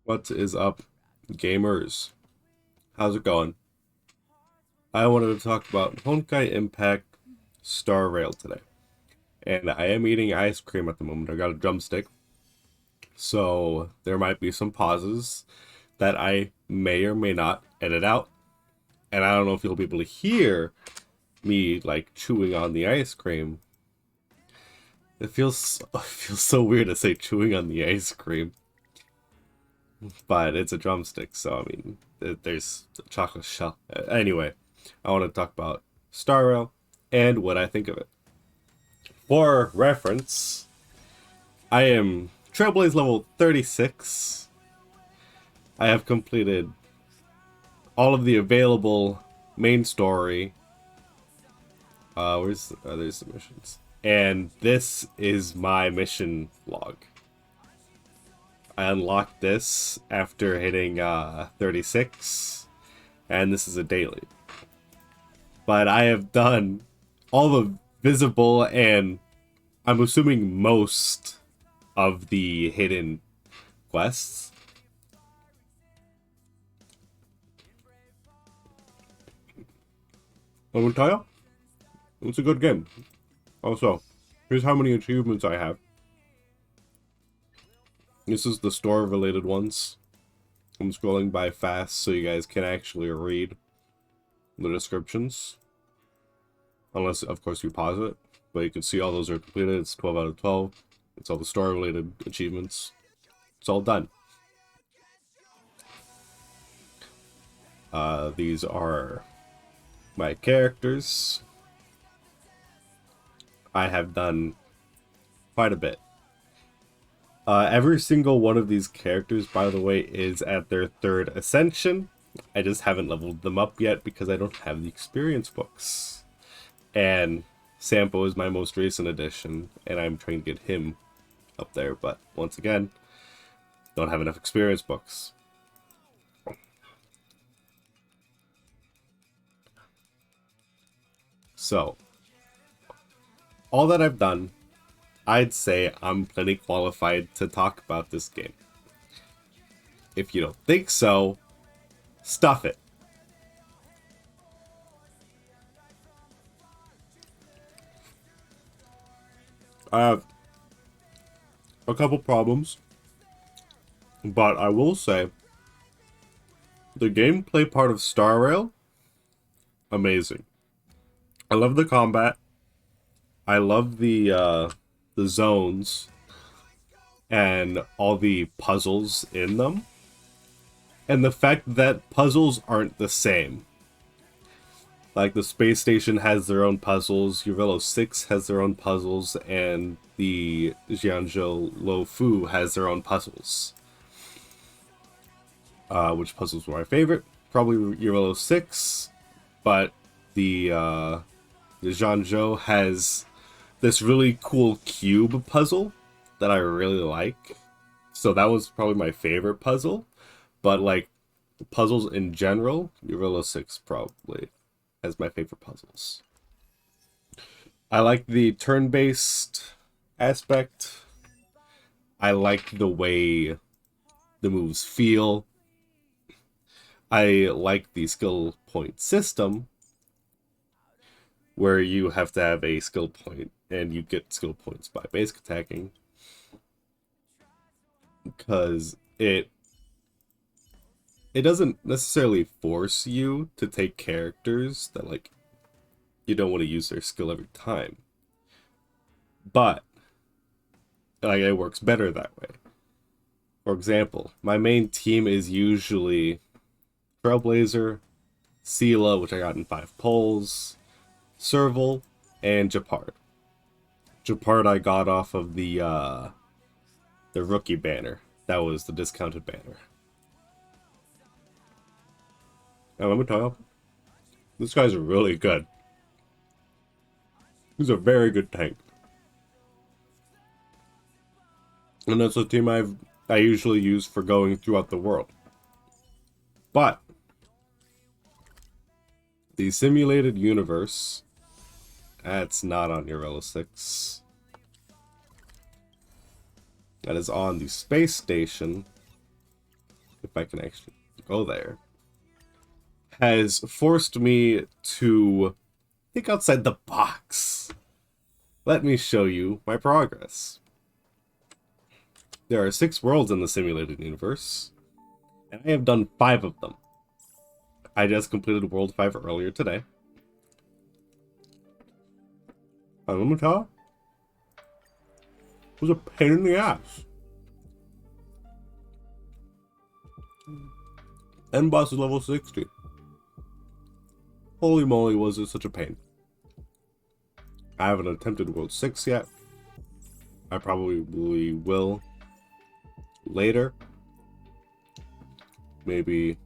What is up, gamers? How's it going? I wanted to talk about Honkai Impact Starrail today. And I am eating ice cream at the moment. I got a drumstick. So there might be some pauses that I may or may not edit out. And I don't know if you'll be able to hear me like chewing on the ice cream. It feels so weird to say chewing on the ice cream. But it's a drumstick, so I mean, there's a chocolate shell. Anyway, I want to talk about Starrail and what I think of it. For reference, I am Trailblaze level 36. I have completed all of the available main story. There's the missions. And this is my mission log. I unlocked this after hitting 36, and this is a daily. But I have done all the visible and I'm assuming most of the hidden quests. I'm gonna tell you, it's a good game. Also, here's how many achievements I have. This is the store-related ones. I'm scrolling by fast so you guys can actually read the descriptions. Unless, of course, you pause it. But you can see all those are completed. It's 12 out of 12. It's all the store-related achievements. It's all done. These are my characters. I have done quite a bit. Every single one of these characters, by the way, is at their 3rd ascension. I just haven't leveled them up yet because I don't have the experience books. And Sampo is my most recent addition, and I'm trying to get him up there. But once again, don't have enough experience books. So, all that I've done, I'd say I'm plenty qualified to talk about this game. If you don't think so, stuff it. I have a couple problems, but I will say the gameplay part of Starrail, amazing. I love the combat. I love the zones and all the puzzles in them. And the fact that puzzles aren't the same. Like the space station has their own puzzles, Urello 6 has their own puzzles, and the Jianzhou Lo Fu has their own puzzles. Which puzzles were my favorite? Probably Urello 6, but the Jianzhou has this really cool cube puzzle that I really like. So that was probably my favorite puzzle. But like puzzles in general, Urello 6 probably has my favorite puzzles. I like the turn-based aspect. I like the way the moves feel. I like the skill point system where you have to have a skill point and you get skill points by basic attacking, because it doesn't necessarily force you to take characters that like you don't want to use their skill every time, but like it works better that way. For example, my main team is usually Trailblazer, Sela, which I got in 5 polls, Serval, and Japard. Japard I got off of the rookie banner. That was the discounted banner. And let me tell you, this guy's really good. He's a very good tank. And that's a team I usually use for going throughout the world. But the simulated universe, that's not on Urello 6. That is on the space station I can actually go there, has forced me to think outside the box. Let me show you my progress. There are 6 worlds in the simulated universe, and I have done 5 of them. I just completed World 5 earlier today. And let me tell you, it was a pain in the ass. End boss is level 60. Holy moly, was it such a pain. I haven't attempted World 6 yet. I probably will later. Maybe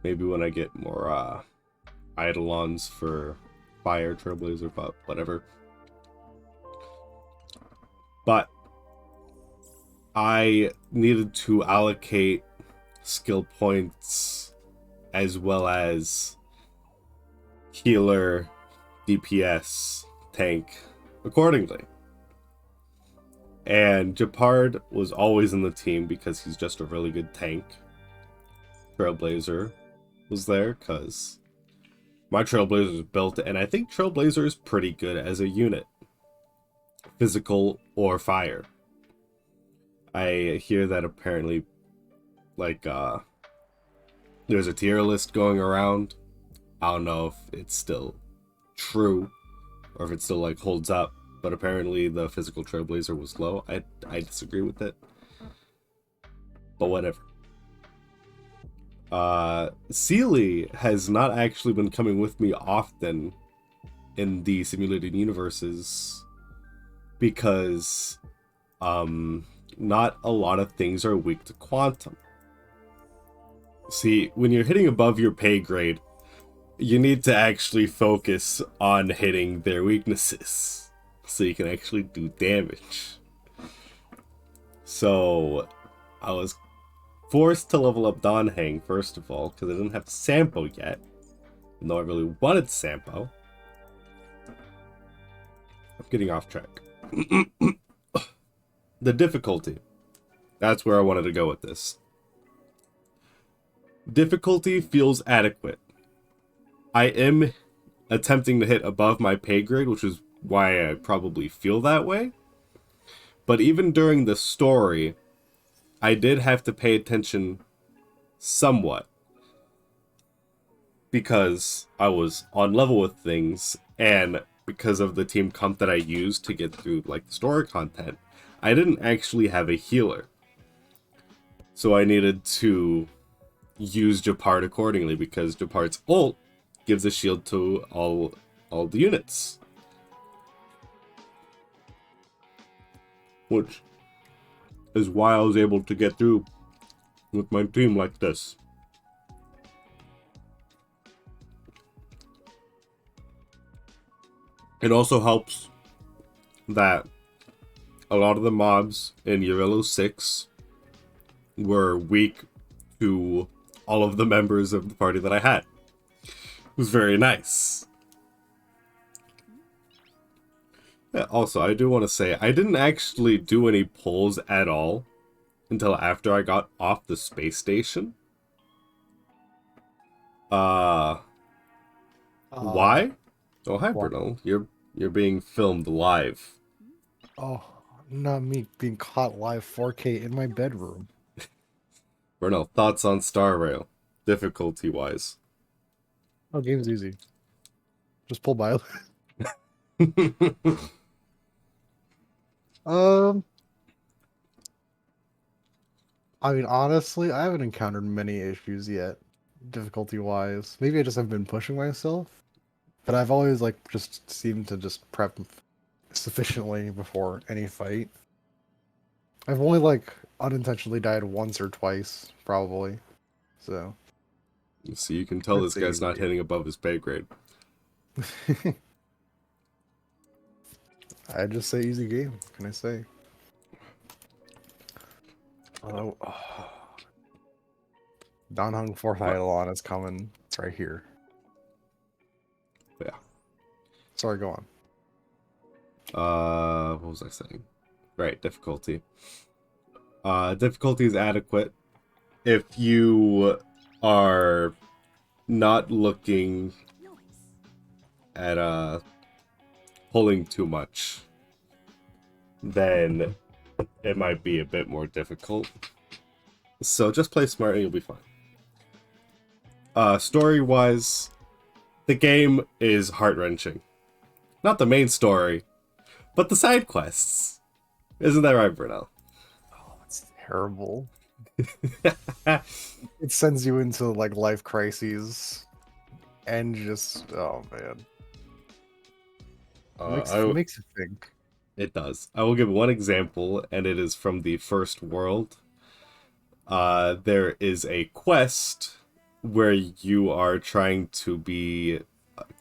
when I get more Eidolons for Fire, Trailblazer, but whatever. But I needed to allocate skill points as well as healer, DPS, tank accordingly. And Japard was always in the team because he's just a really good tank. Trailblazer was there because my Trailblazer is built, and I think Trailblazer is pretty good as a unit. Physical or fire. I hear that apparently, like, there's a tier list going around. I don't know if it's still true or if it still, like, holds up, but apparently the physical Trailblazer was low. I disagree with it, but whatever. Sealy has not actually been coming with me often in the simulated universes because not a lot of things are weak to quantum. See, when you're hitting above your pay grade, you need to actually focus on hitting their weaknesses so you can actually do damage. So I was forced to level up Donhang first of all because I didn't have Sampo yet, even though I really wanted Sampo. I'm getting off track. The difficulty. That's where I wanted to go with this. Difficulty feels adequate. I am attempting to hit above my pay grade, which is why I probably feel that way. But even during the story, I did have to pay attention somewhat. Because I was on level with things, and because of the team comp that I used to get through like the story content, I didn't actually have a healer. So I needed to use Japard accordingly because Japard's ult gives a shield to all the units. Which is why I was able to get through with my team like this. It also helps that a lot of the mobs in Eurelo 6 were weak to all of the members of the party that I had. It was very nice. Yeah, also, I do want to say, I didn't actually do any pulls at all until after I got off the space station. Why? Oh, hi, Bruno. You're being filmed live. Oh, not me being caught live 4K in my bedroom. Bruno, thoughts on Starrail, difficulty-wise? Oh, game's easy. Just pull by. I mean, honestly, I haven't encountered many issues yet, difficulty-wise. Maybe I just haven't been pushing myself, but I've always like just seemed to just prep sufficiently before any fight. I've only like unintentionally died once or twice, probably. So. See, you can tell this guy's not hitting above his pay grade. I just say easy game. What can I say? Oh, Donhung 4th Eidolon is coming. It's right here. Yeah. Sorry, go on. What was I saying? Right, difficulty. Difficulty is adequate. if you are not looking at pulling too much, then it might be a bit more difficult. So just play smart and you'll be fine. Story-wise, the game is heart-wrenching. Not the main story, but the side quests. Isn't that right, Brunel? Oh, it's terrible. It sends you into like life crises, and just oh man, makes you think. It does. I will give one example, and it is from the first world. There is a quest where you are trying to be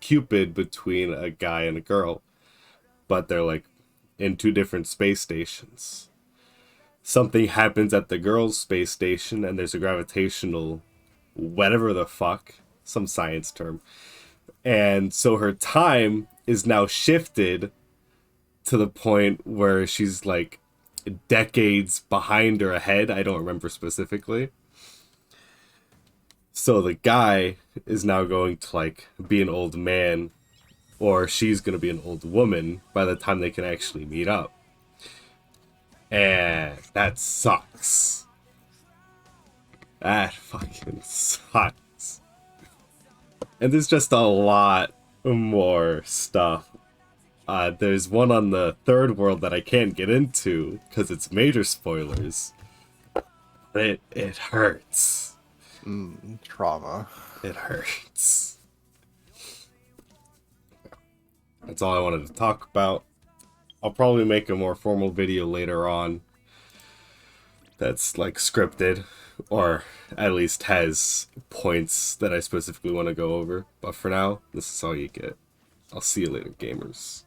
Cupid between a guy and a girl, but they're like in two different space stations. Something happens at the girl's space station, and there's a gravitational, whatever the fuck, some science term. And so her time is now shifted to the point where she's like decades behind or ahead. I don't remember specifically. So the guy is now going to like be an old man, or she's going to be an old woman by the time they can actually meet up. And that sucks. That fucking sucks. And there's just a lot more stuff. There's one on the third world that I can't get into because it's major spoilers. But it hurts. Trauma. It hurts. That's all I wanted to talk about. I'll probably make a more formal video later on that's like scripted, or at least has points that I specifically want to go over. But for now, this is all you get. I'll see you later, gamers.